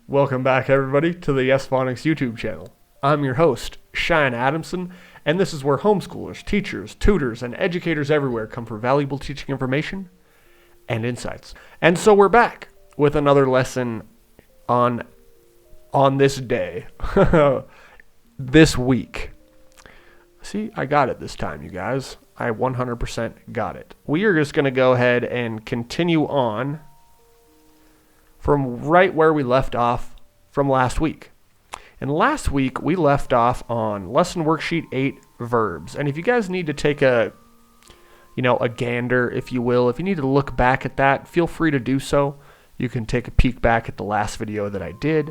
Welcome back, everybody, to the YesPhonics YouTube channel. I'm your host, Cheyenne Adamson, and this is where homeschoolers, teachers, tutors, and educators everywhere come for valuable teaching information and insights. And so we're back with another lesson on this day, this week. See, I got it this time, you guys. I 100% got it. We are just going to go ahead and continue on from right where we left off from last week. And last week, we left off on lesson worksheet 8, verbs. And if you guys need to take a gander, if you will, if you need to look back at that, feel free to do so. You can take a peek back at the last video that I did.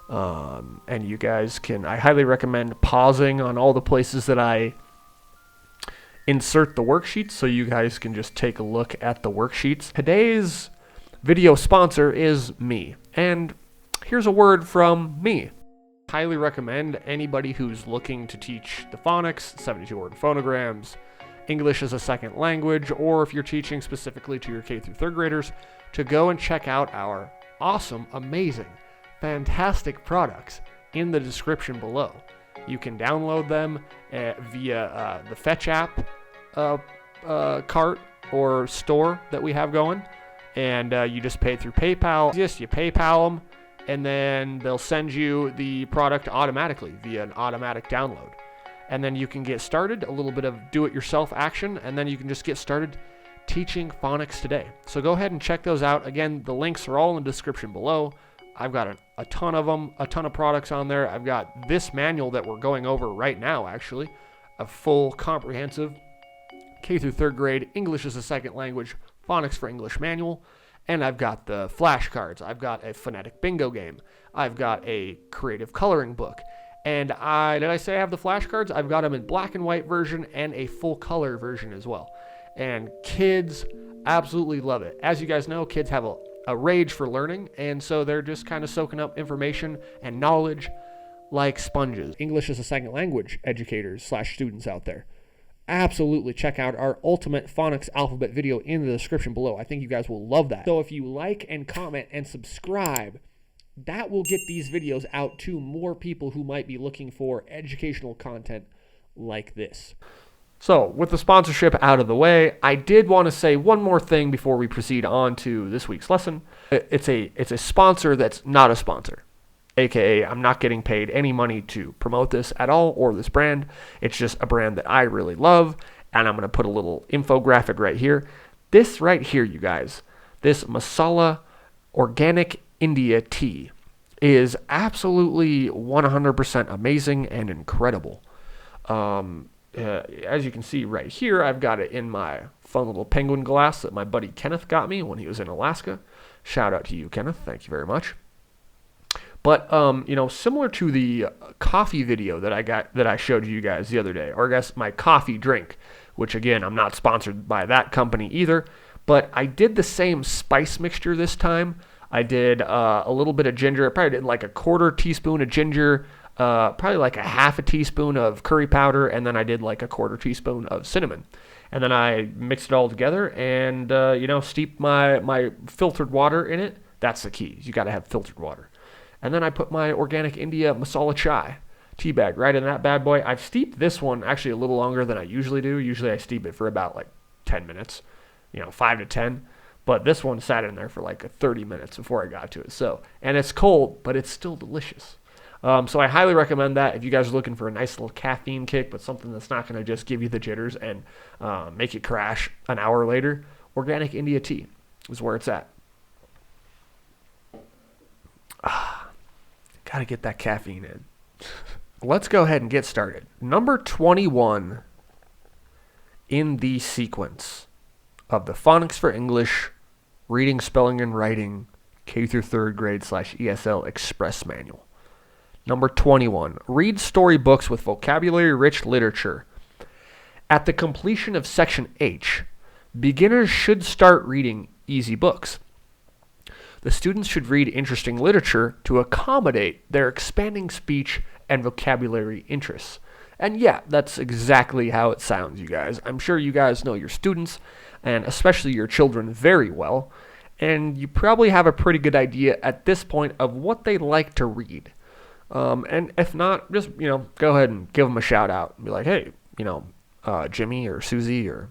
And you guys can, I highly recommend pausing on all the places that I insert the worksheets so you guys can just take a look at the worksheets. Today's video sponsor is me, and here's a word from me. Highly recommend anybody who's looking to teach the phonics, 72 Orton phonograms, English as a second language, or if you're teaching specifically to your K through 3rd graders, to go and check out our awesome, amazing, fantastic products in the description below. You can download them via the Fetch app cart or store that we have going. And you just pay through PayPal. Just you PayPal them, and then they'll send you the product automatically via an automatic download. And then you can get started, a little bit of do-it-yourself action, and then you can just get started teaching phonics today. So go ahead and check those out. Again, the links are all in the description below. I've got a ton of them, a ton of products on there. I've got this manual that we're going over right now, actually, a full comprehensive K through 3rd grade English as a second language Phonics for English manual, and I've got the flashcards. I've got a phonetic bingo game. I've got a creative coloring book. And did I say I have the flashcards? I've got them in black and white version and a full color version as well. And kids absolutely love it. As you guys know, kids have a rage for learning, and so they're just kind of soaking up information and knowledge like sponges. English as a second language educators / students out there, absolutely check out our ultimate phonics alphabet video in the description below. I think you guys will love that. So if you like and comment and subscribe, that will get these videos out to more people who might be looking for educational content like this. So with the sponsorship out of the way, I did want to say one more thing before we proceed on to this week's lesson. It's a sponsor that's not a sponsor. AKA, I'm not getting paid any money to promote this at all or this brand. It's just a brand that I really love, and I'm going to put a little infographic right here. This right here, you guys, this Masala Organic India tea is absolutely 100% amazing and incredible. As you can see right here, I've got it in my fun little penguin glass that my buddy Kenneth got me when he was in Alaska. Shout out to you, Kenneth. Thank you very much. But, similar to the coffee video that I showed you guys the other day, or I guess my coffee drink, which again, I'm not sponsored by that company either, but I did the same spice mixture this time. I did a little bit of ginger. I probably did like a 1/4 teaspoon of ginger, probably like a 1/2 teaspoon of curry powder, and then I did like a 1/4 teaspoon of cinnamon. And then I mixed it all together and, steeped my filtered water in it. That's the key. You got to have filtered water. And then I put my Organic India Masala Chai tea bag right in that bad boy. I've steeped this one actually a little longer than I usually do. Usually I steep it for about like 10 minutes, 5 to 10. But this one sat in there for like 30 minutes before I got to it. So, and it's cold, but it's still delicious. So I highly recommend that if you guys are looking for a nice little caffeine kick, but something that's not going to just give you the jitters and make you crash an hour later. Organic India tea is where it's at. Got to get that caffeine in. Let's go ahead and get started. Number 21 in the sequence of the Phonics for English Reading, Spelling, and Writing K through 3rd grade / ESL Express Manual. Number 21, read storybooks with vocabulary-rich literature. At the completion of Section H, beginners should start reading easy books. The students should read interesting literature to accommodate their expanding speech and vocabulary interests. And yeah, that's exactly how it sounds, you guys. I'm sure you guys know your students, and especially your children, very well. and you probably have a pretty good idea at this point of what they like to read. And if not, just, go ahead and give them a shout out. Be like, hey, Jimmy or Susie or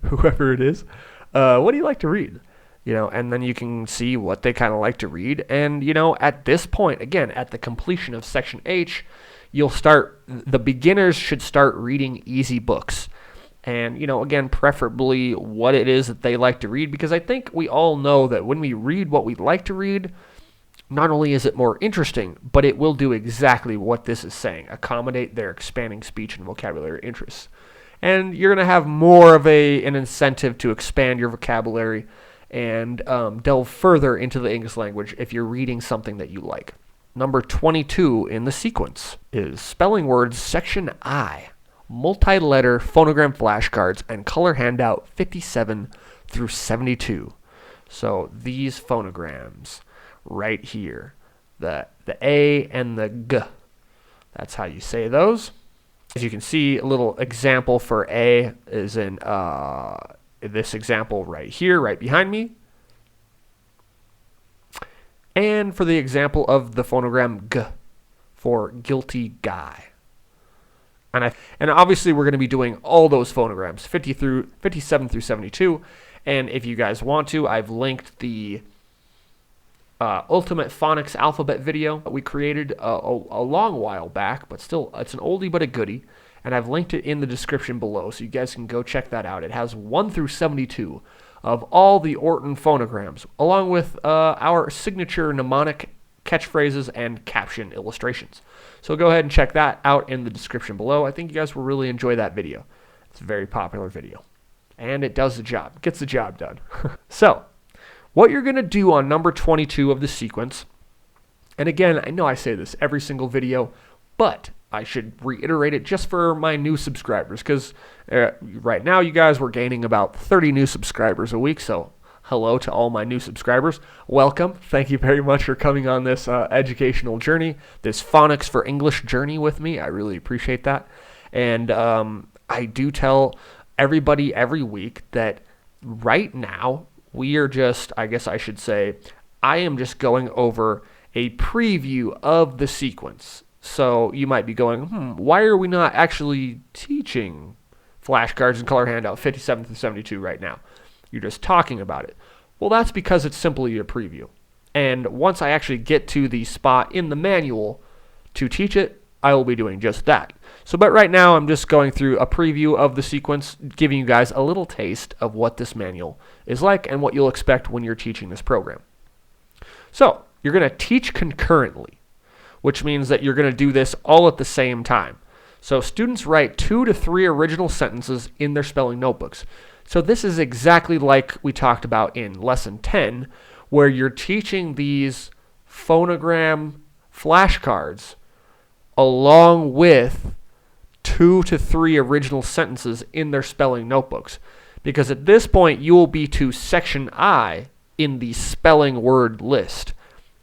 whoever it is, what do you like to read? And then you can see what they kind of like to read. And, at this point, again, at the completion of Section H, the beginners should start reading easy books. And, again, preferably what it is that they like to read, because I think we all know that when we read what we like to read, not only is it more interesting, but it will do exactly what this is saying, accommodate their expanding speech and vocabulary interests. And you're going to have more of an incentive to expand your vocabulary and delve further into the English language if you're reading something that you like. Number 22 in the sequence is Spelling Words Section I, multi-letter phonogram flashcards and color handout 57 through 72. So these phonograms right here, the A and the G, that's how you say those. As you can see, a little example for A is in this example right here, right behind me. And for the example of the phonogram G for guilty guy. And obviously we're going to be doing all those phonograms, 57 through 72. And if you guys want to, I've linked the Ultimate Phonics Alphabet video we created a long while back, but still, it's an oldie but a goodie. And I've linked it in the description below, so you guys can go check that out. It has 1 through 72 of all the Orton phonograms, along with our signature mnemonic catchphrases and caption illustrations. So go ahead and check that out in the description below. I think you guys will really enjoy that video. It's a very popular video. And it does the job, gets the job done. So, what you're going to do on number 22 of the sequence, and again, I know I say this every single video, but I should reiterate it just for my new subscribers, because right now you guys were gaining about 30 new subscribers a week, so hello to all my new subscribers. Welcome. Thank you very much for coming on this educational journey, this Phonics for English journey with me. I really appreciate that. And I do tell everybody every week that right now we are just, I guess I should say, I am just going over a preview of the sequence. So you might be going, why are we not actually teaching flashcards and color handout 57 through 72 right now? You're just talking about it. Well, that's because it's simply a preview. And once I actually get to the spot in the manual to teach it, I will be doing just that. But right now, I'm just going through a preview of the sequence, giving you guys a little taste of what this manual is like and what you'll expect when you're teaching this program. So, you're going to teach concurrently, which means that you're going to do this all at the same time. So, students write 2 to 3 original sentences in their spelling notebooks. So this is exactly like we talked about in Lesson 10, where you're teaching these phonogram flashcards along with 2 to 3 original sentences in their spelling notebooks. Because at this point, you will be to Section I in the spelling word list.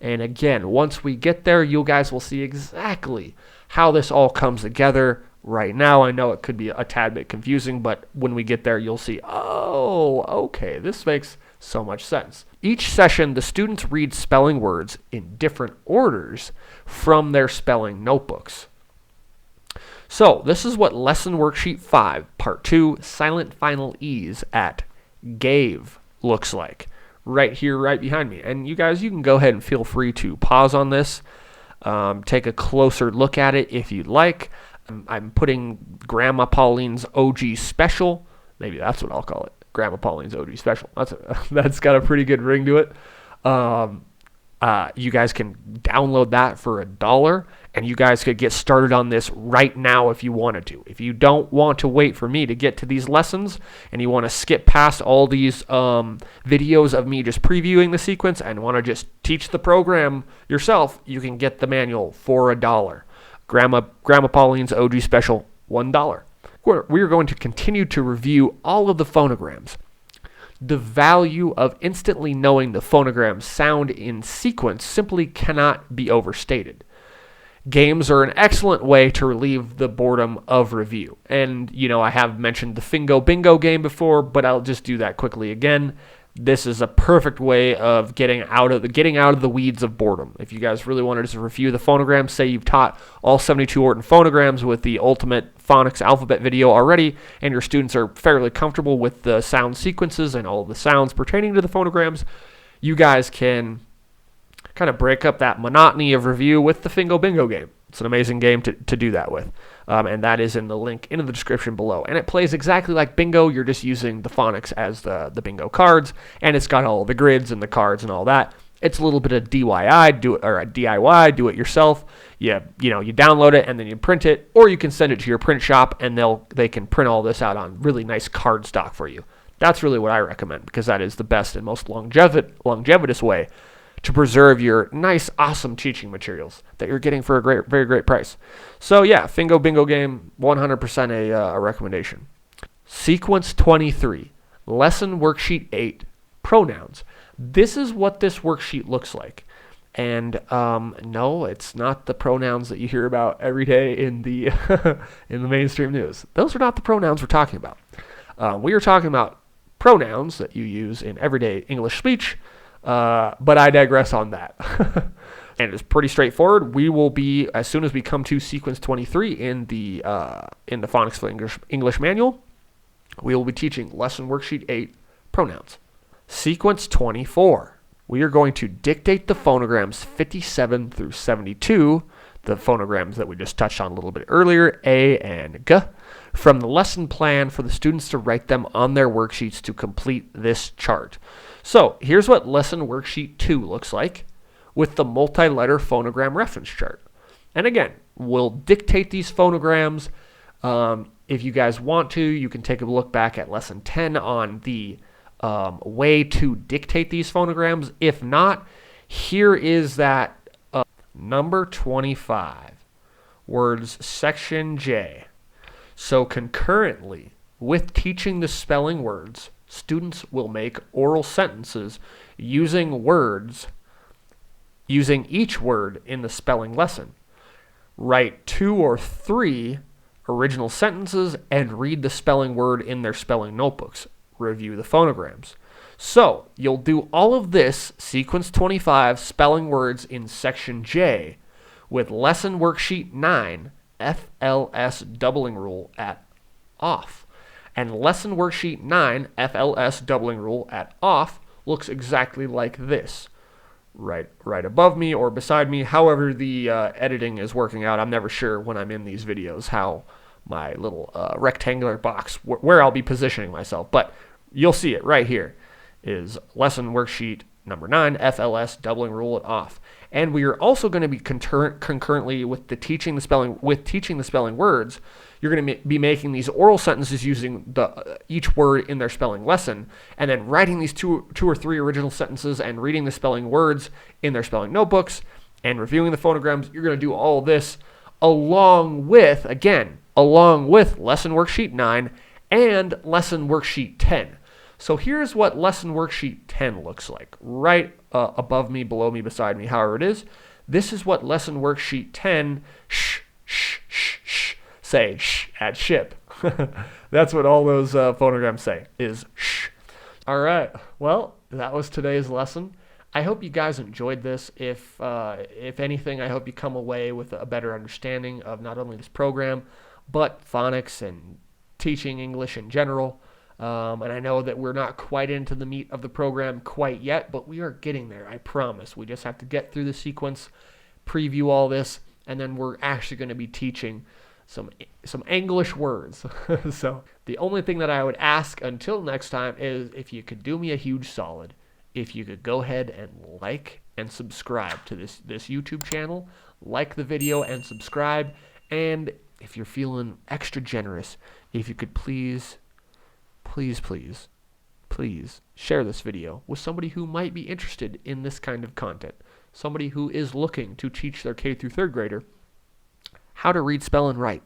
And again, once we get there, you guys will see exactly how this all comes together. Right now, I know it could be a tad bit confusing, but when we get there, you'll see, oh, okay, this makes so much sense. Each session, the students read spelling words in different orders from their spelling notebooks. So, this is what Lesson Worksheet 5, Part 2, Silent Final E's at gave looks like. Right here, right behind me. And you guys, you can go ahead and feel free to pause on this, take a closer look at it if you'd like. I'm putting Grandma Pauline's OG Special. Maybe that's what I'll call it. Grandma Pauline's OG Special. That's got a pretty good ring to it. You guys can download that for $1, and you guys could get started on this right now if you wanted to. If you don't want to wait for me to get to these lessons, and you want to skip past all these videos of me just previewing the sequence and want to just teach the program yourself, you can get the manual for $1. Grandma Pauline's OG Special, $1. We're going to continue to review all of the phonograms. The value of instantly knowing the phonogram sound in sequence simply cannot be overstated. Games are an excellent way to relieve the boredom of review. And, I have mentioned the Fingo Bingo game before, but I'll just do that quickly again. this is a perfect way of getting out of the weeds of boredom. If you guys really wanted to review the phonograms, say you've taught all 72 Orton phonograms with the ultimate phonics alphabet video already, and your students are fairly comfortable with the sound sequences and all of the sounds pertaining to the phonograms, you guys can kind of break up that monotony of review with the Fingo Bingo game. It's an amazing game to do that with. And that is in the link in the description below. And it plays exactly like bingo. You're just using the phonics as the bingo cards, and it's got all the grids and the cards and all that. It's a little bit of DIY, do it yourself. You download it and then you print it, or you can send it to your print shop and they can print all this out on really nice card stock for you. That's really what I recommend, because that is the best and most longevitous way to preserve your nice, awesome teaching materials that you're getting for a very great price. So yeah, Fingo Bingo game, 100% a recommendation. Sequence 23, lesson worksheet 8, pronouns. This is what this worksheet looks like. And no, it's not the pronouns that you hear about every day in the in the mainstream news. Those are not the pronouns we're talking about. We are talking about pronouns that you use in everyday English speech. But I digress on that. And it's pretty straightforward. We will be, as soon as we come to sequence 23 in the Phonics for English manual, we will be teaching lesson worksheet 8, pronouns. Sequence 24. We are going to dictate the phonograms 57 through 72, the phonograms that we just touched on a little bit earlier, A and G, from the lesson plan for the students to write them on their worksheets to complete this chart. So here's what lesson worksheet 2 looks like with the multi-letter phonogram reference chart. And again, we'll dictate these phonograms. If you guys want to, you can take a look back at lesson 10 on the way to dictate these phonograms. If not, here is that number 25, words section J. So concurrently with teaching the spelling words, students will make oral sentences using each word in the spelling lesson. Write 2 or 3 original sentences and read the spelling word in their spelling notebooks. Review the phonograms. So you'll do all of this, sequence 25, spelling words in section J, with lesson worksheet 9, FLS doubling rule at off. And lesson worksheet 9, FLS doubling rule at off, looks exactly like this. Right above me or beside me, however the editing is working out. I'm never sure when I'm in these videos how my little rectangular box, where I'll be positioning myself. But you'll see it right here is lesson worksheet number 9, FLS doubling rule at off. And we are also going to be concurrently with teaching the spelling words. You're going to be making these oral sentences using each word in their spelling lesson, and then writing these two or three original sentences and reading the spelling words in their spelling notebooks and reviewing the phonograms. You're going to do all of this along with lesson worksheet 9 and lesson worksheet 10. So here's what lesson worksheet 10 looks like. Right above me, below me, beside me, however it is. This is what lesson worksheet 10 say at ship. That's what all those phonograms say, is shh. All right. Well, that was today's lesson. I hope you guys enjoyed this. If anything, I hope you come away with a better understanding of not only this program, but phonics and teaching English in general. And I know that we're not quite into the meat of the program quite yet, but we are getting there, I promise. We just have to get through the sequence, preview all this, and then we're actually going to be teaching some English words. So the only thing that I would ask until next time is if you could do me a huge solid, if you could go ahead and like and subscribe to this YouTube channel, like the video and subscribe, and if you're feeling extra generous, if you could please share this video with somebody who might be interested in this kind of content, somebody who is looking to teach their K through 3rd grader how to read, spell, and write.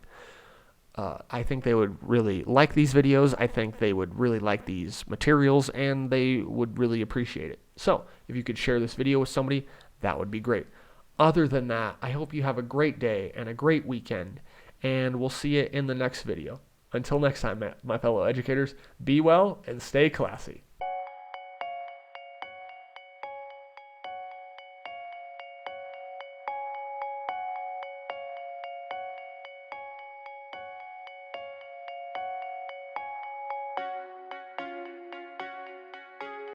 I think they would really like these videos. I think they would really like these materials, and they would really appreciate it. So if you could share this video with somebody, that would be great. Other than that, I hope you have a great day and a great weekend, and we'll see you in the next video. Until next time, my fellow educators, be well and stay classy.